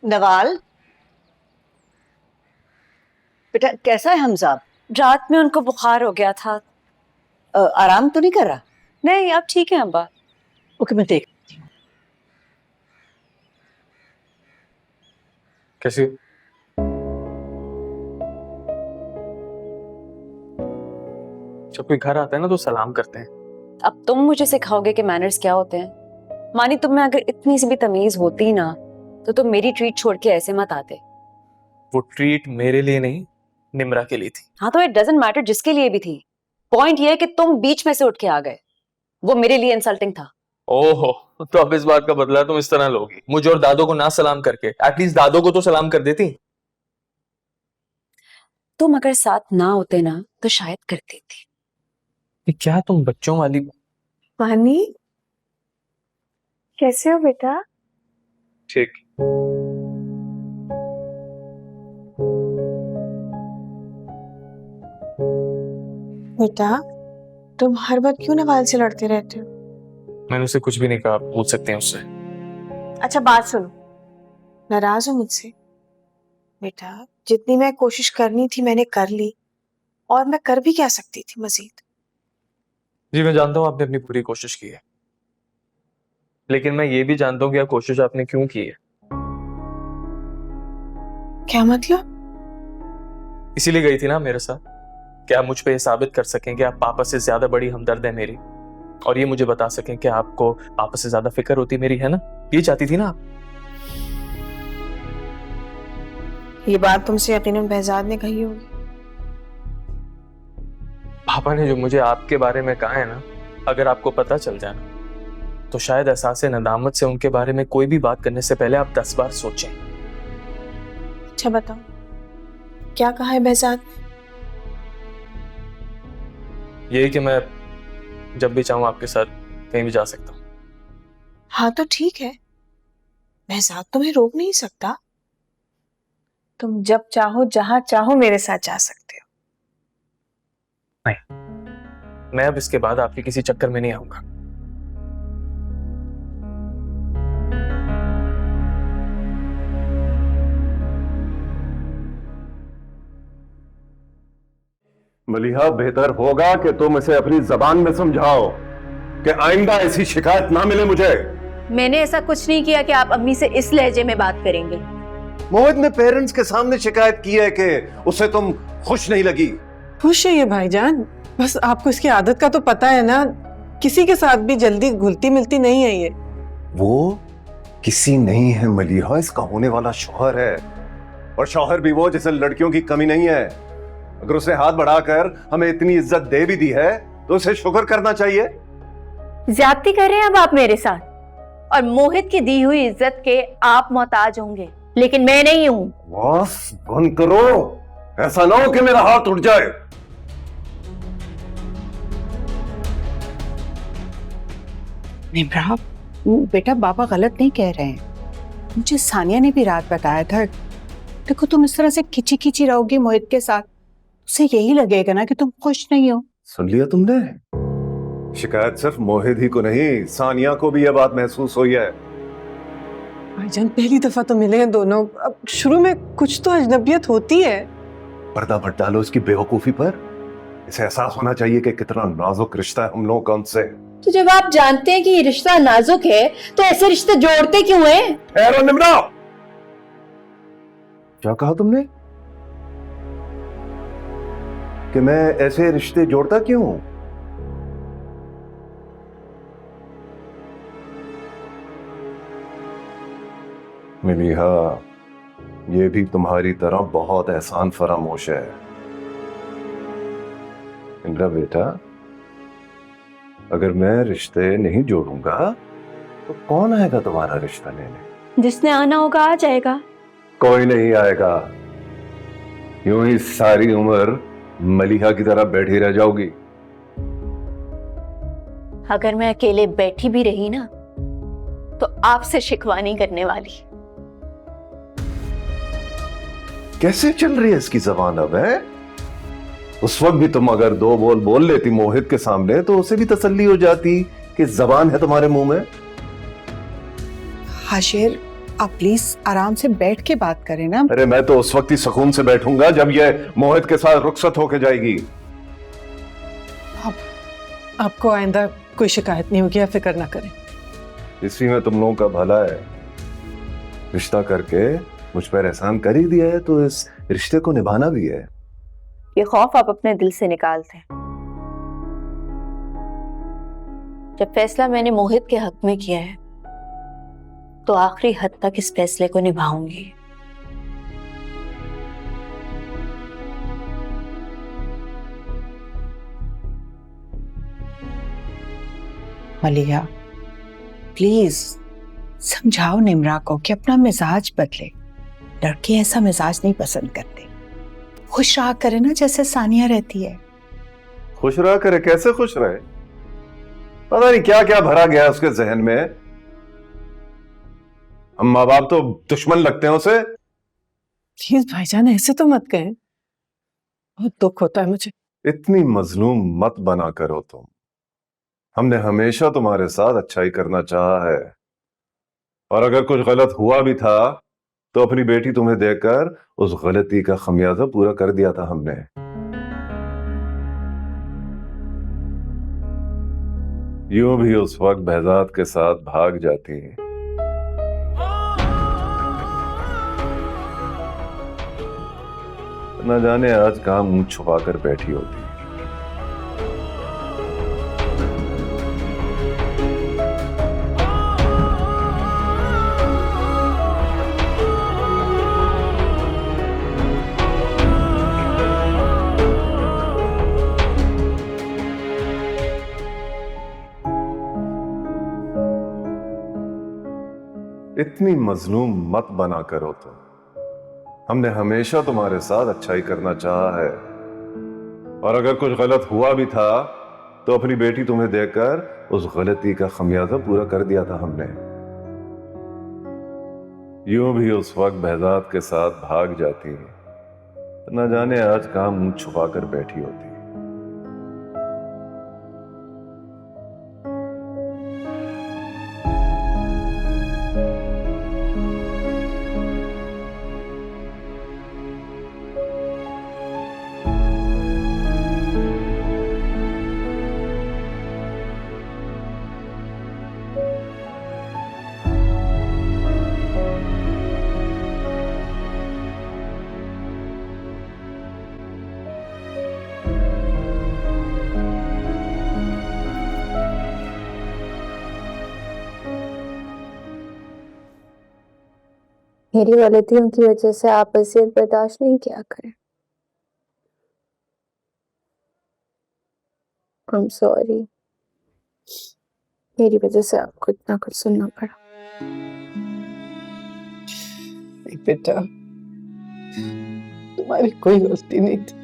नवाल, बेटा कैसा है हमजा? रात में उनको बुखार हो गया था। आराम तो नहीं कर रहा? नहीं, अब ठीक है अब्बा। ओके, मैं देख। कैसी? जब कोई घर आता है ना तो सलाम करते हैं। अब तुम मुझे सिखाओगे कि मैनर्स क्या होते हैं। मानी तुम में अगर इतनी सी भी तमीज होती ना तो तुम मेरी ट्रीट छोड़ के ऐसे मत आते। वो ट्रीट मेरे लिए नहीं, निम्रा के लिए थी। हाँ तो इट डजंट मैटर जिसके लिए भी थी। पॉइंट ये है कि तुम बीच में से उठ के आ गए, वो मेरे लिए इंसल्टिंग था। ओहो, तो अब इस बात का बदला तुम इस तरह लोगी? मुझे और दादो को ना सलाम करके एटलीस्ट दादो को तो सलाम कर देती। तुम अगर साथ ना होते ना तो शायद करती थी। ये क्या तुम बच्चों वाली? पानी, कैसे हो बेटा? ठीक। बेटा, तुम हर बार क्यों नवाल से लड़ते रहते हो? मैंने उसे कुछ भी नहीं कहा, पूछ सकते हैं उससे। अच्छा बात सुनो, नाराज हो मुझसे? बेटा, जितनी मैं कोशिश करनी थी मैंने कर ली, और मैं कर भी क्या सकती थी मजीद? जी मैं जानता हूँ आपने अपनी पूरी कोशिश की है, लेकिन मैं ये भी जानता हूँ कि यह कोशिश आपने क्यों की है। क्या मतलब? इसीलिए गई थी ना मेरे साथ, क्या आप मुझ पे ये साबित कर सकें कि आप पापा से ज्यादा बड़ी हमदर्द है मेरी, और ये मुझे बता सकें कि आपको पापा से ज्यादा फिक्र होती मेरी, है ना? ये चाहती थी ना आप? ये बात तुमसे यकीनन behzad ने कही होगी। पापा ने जो मुझे आपके बारे में कहा है ना, अगर आपको पता चल जाए ना तो शायद एहसास नदामत से उनके बारे में कोई भी बात करने से पहले आप 10 बार सोचें। अच्छा बताओ, क्या कहा है behzad? यही कि मैं जब भी चाहूं आपके साथ कहीं भी जा सकता हूं। हाँ तो ठीक है, behzad तुम्हें रोक नहीं सकता। तुम जब चाहो जहां चाहो मेरे साथ जा सकते हो। नहीं, मैं अब इसके बाद आपके किसी चक्कर में नहीं आऊंगा। मलिहा, बेहतर होगा कि तुम इसे अपनी जबान में समझाओ कि आइंदा ऐसी शिकायत ना मिले मुझे। मैंने ऐसा कुछ नहीं किया कि आप अम्मी से इस लहजे में बात करेंगे। मोहित ने पेरेंट्स के सामने शिकायत की है कि उसे तुम खुश नहीं लगी। खुश है ये भाईजान, बस आपको इसकी आदत का तो पता है ना, किसी के साथ भी जल्दी घुलती मिलती नहीं है ये। वो किसी नहीं है मलिहा, इसका होने वाला शौहर है, और शौहर भी वो जिसे लड़कियों की कमी नहीं है। अगर उसने हाथ बढ़ाकर हमें इतनी इज्जत दे भी दी है तो उसे शुक्र करना चाहिए। ज्यादती कर रहे हैं अब आप मेरे साथ, और मोहित की दी हुई इज्जत के आप मोहताज होंगे, लेकिन मैं नहीं हूं। बस बंद करो, ऐसा ना हो कि मेरा हाथ उठ जाए। निम्रा, बेटा बाबा गलत नहीं कह रहे हैं। मुझे सानिया ने भी रात बताया था, देखो तुम इस तरह से खिंची खिंची रहोगी मोहित के साथ, उसे यही लगेगा ना कि तुम खुश नहीं हो। सुन लिया तुमने? शिकायत सिर्फ मोहित ही को नहीं, सानिया को भी यह बात महसूस हुई है। भाईजान पहली दफा तो मिले हैं दोनों, अब शुरू में कुछ तो अजनबियत होती है। पर्दा मत डालो इसकी बेवकूफी पर। इसे एहसास होना चाहिए कि कितना नाजुक रिश्ता है हम लोगों का उनसे। तो जब आप जानते हैं कि ये रिश्ता नाजुक है तो ऐसे रिश्ते जोड़ते क्यों हैं? ठहरो निम्रा, क्या कहा तुमने? कि मैं ऐसे रिश्ते जोड़ता क्यों हूं? मिलिहा, ये भी तुम्हारी तरह बहुत एहसान फरामोश है। इंद्रा बेटा, अगर मैं रिश्ते नहीं जोड़ूंगा तो कौन आएगा तुम्हारा रिश्ता लेने? जिसने आना होगा आ जाएगा। कोई नहीं आएगा। यूं ही सारी उम्र मलिहा की तरह बैठी रह जाओगी। अगर मैं अकेले बैठी भी रही ना तो आपसे शिकवा नहीं करने वाली। कैसे चल रही है इसकी जबान अब? है उस वक्त भी तुम अगर दो बोल बोल लेती मोहित के सामने तो उसे भी तसल्ली हो जाती कि जबान है तुम्हारे मुंह में। हाशिर, आप प्लीज आराम से बैठ के बात करें ना। अरे मैं तो उस वक्त ही सुकून से बैठूंगा जब ये मोहित के साथ रुखसत होके जाएगी। आपको आइंदा कोई शिकायत नहीं होगी, आप फिक्र ना करें। इसी में तुम लोगों का भला है। रिश्ता करके मुझ पर एहसान कर ही दिया है तो इस रिश्ते को निभाना भी है। ये खौफ आप अपने दिल से निकालते हैं। जब फैसला मैंने मोहित के हक में किया है तो आखिरी हद तक इस फैसले को निभाऊंगी। मलिया प्लीज समझाओ निम्रा को कि अपना मिजाज बदले। लड़के ऐसा मिजाज नहीं पसंद करते। खुश रहा करे ना जैसे सानिया रहती है। खुश रहा करे? कैसे खुश रहे? पता नहीं क्या क्या भरा गया है उसके जहन में। हम माँ बाप तो दुश्मन लगते हैं उसे। प्लीज भाईजान ऐसे तो मत कहें, बहुत दुख होता है मुझे। इतनी मजलूम मत बना करो तुम। हमने हमेशा तुम्हारे साथ अच्छाई करना चाहा है, और अगर कुछ गलत हुआ भी था तो अपनी बेटी तुम्हें देकर उस गलती का खमियाजा पूरा कर दिया था हमने। यूं भी उस वक्त बहजाद के साथ भाग जाती। न जाने आज कहां मुंह छुपाकर बैठी होती। इतनी मजलूम मत बना करो तुम। हमने हमेशा तुम्हारे साथ अच्छाई करना चाहा है, और अगर कुछ गलत हुआ भी था तो अपनी बेटी तुम्हें देकर उस गलती का खमियाजा पूरा कर दिया था हमने। यूं भी उस वक्त बहजाद के साथ भाग जाती, न जाने आज कहां मुंह छुपाकर बैठी होती। मेरी गलतियों की वजह से आप अजियत बर्दाश्त नहीं किया करें। I'm sorry। मेरी वजह से आपको इतना कुछ सुनना पड़ा। नहीं बेटा, तुम्हारी कोई गलती नहीं थी।